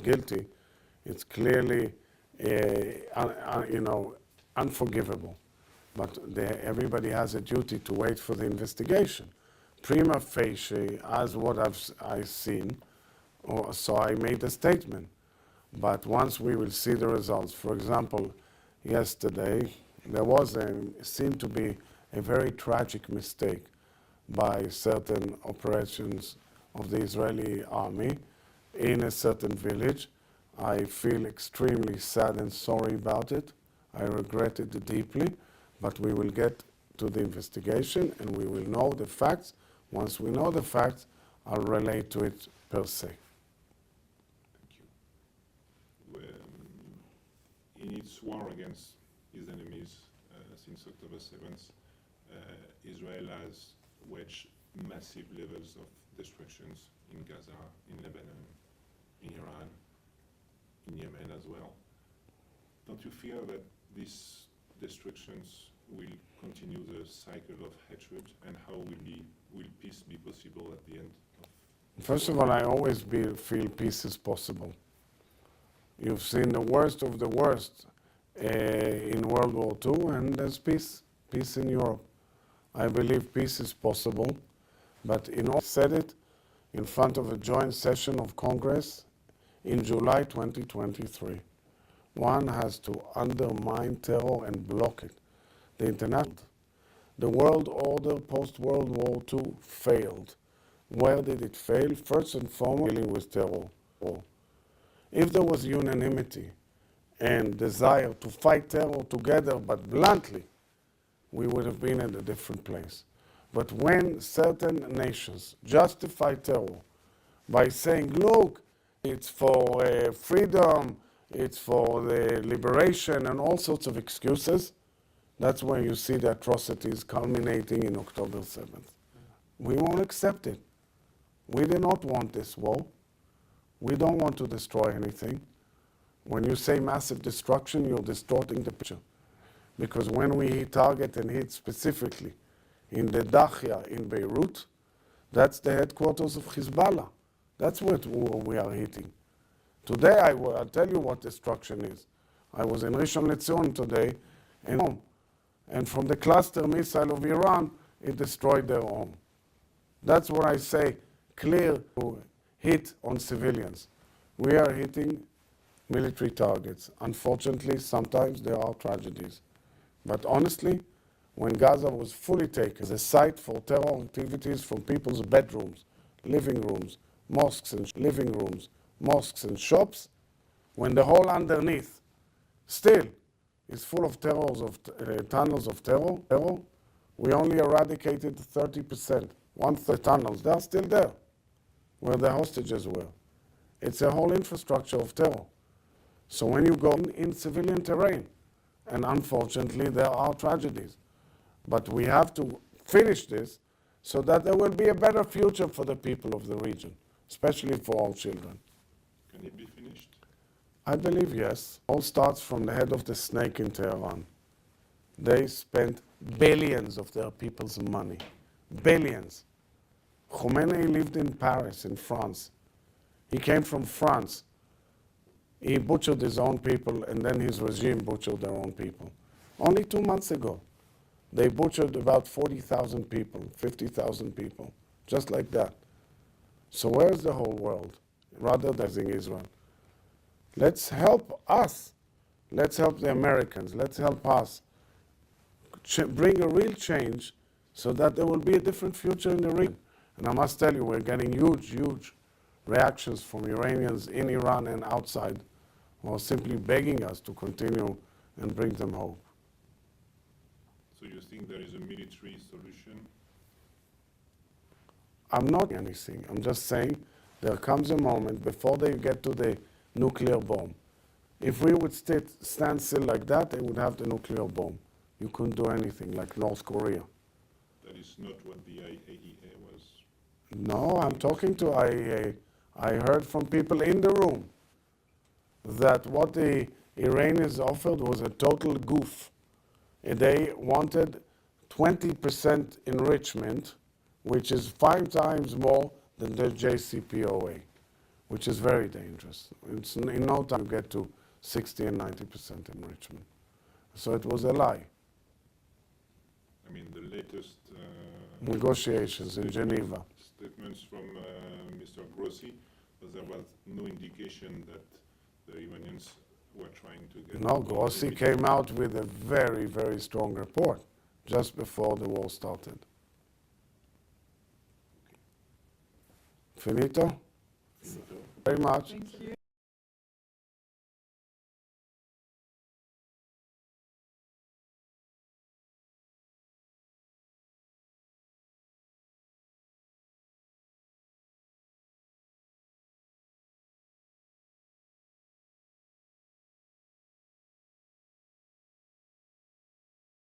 guilty, it's clearly, unforgivable. But everybody has a duty to wait for the investigation. Prima facie, as what I've seen, so I made a statement. But once we will see the results, for example, yesterday there seemed to be a very tragic mistake by certain operations of the Israeli army in a certain village. I feel extremely sad and sorry about it. I regret it deeply, but we will get to the investigation and we will know the facts. Once we know the facts, I'll relate to it per se. In its war against its enemies since October 7th, Israel has waged massive levels of destructions in Gaza, in Lebanon, in Iran, in Yemen as well. Don't you fear that these destructions will continue the cycle of hatred, and how will peace be possible at the end of? First of all, I always feel peace is possible. You've seen the worst of the worst in World War II, and there's peace in Europe. I believe peace is possible, but I said it in front of a joint session of Congress in July 2023. One has to undermine terror and block it. The world order post-World War II failed. Where did it fail? First and foremost, dealing with terror. If there was unanimity and desire to fight terror together, but bluntly, we would have been in a different place. But when certain nations justify terror by saying, look, it's for freedom, it's for the liberation, and all sorts of excuses, that's when you see the atrocities culminating in October 7th. We won't accept it. We do not want this war. We don't want to destroy anything. When you say massive destruction, you're distorting the picture. Because when we target and hit specifically in the Dahia in Beirut, that's the headquarters of Hezbollah. That's what we are hitting. Today, I'll tell you what destruction is. I was in Rishon LeZion today, and from the cluster missile of Iran, it destroyed their home. That's what I say, clear hit on civilians. We are hitting military targets. Unfortunately, sometimes there are tragedies. But honestly, when Gaza was fully taken as a site for terror activities from people's bedrooms, living rooms, mosques and shops, when the whole underneath still is full of tunnels of terror, we only eradicated 30%. One-third tunnels, they're still there, where the hostages were. It's a whole infrastructure of terror. So when you go in civilian terrain, and unfortunately there are tragedies, but we have to finish this so that there will be a better future for the people of the region, especially for all children. Can it be finished? I believe yes. All starts from the head of the snake in Tehran. They spent billions of their people's money. Billions. Khomeini lived in Paris, in France. He came from France. He butchered his own people, and then his regime butchered their own people. Only 2 months ago, they butchered about 40,000 people, 50,000 people, just like that. So where's the whole world, rather than Israel? Let's help us. Let's help the Americans. Let's help us bring a real change so that there will be a different future in the region. And I must tell you, we're getting huge reactions from Iranians in Iran and outside who are simply begging us to continue and bring them hope. So you think there is a military solution? I'm not anything. I'm just saying there comes a moment before they get to the nuclear bomb. If we would stand still like that, they would have the nuclear bomb. You couldn't do anything like North Korea. That is not what the IAEA was. No, I'm talking to IAEA. I heard from people in the room that what the Iranians offered was a total goof. They wanted 20% enrichment, which is 5 times more than the JCPOA. which is very dangerous. In no time you get to 60 and 90% enrichment. So it was a lie. I mean, the latest Negotiations in Geneva. statements from Mr. Grossi, was there was no indication that the Iranians were trying to get... No, Grossi came out with a very, very strong report just before the war started. Finito? Finito. Very much. Thank you.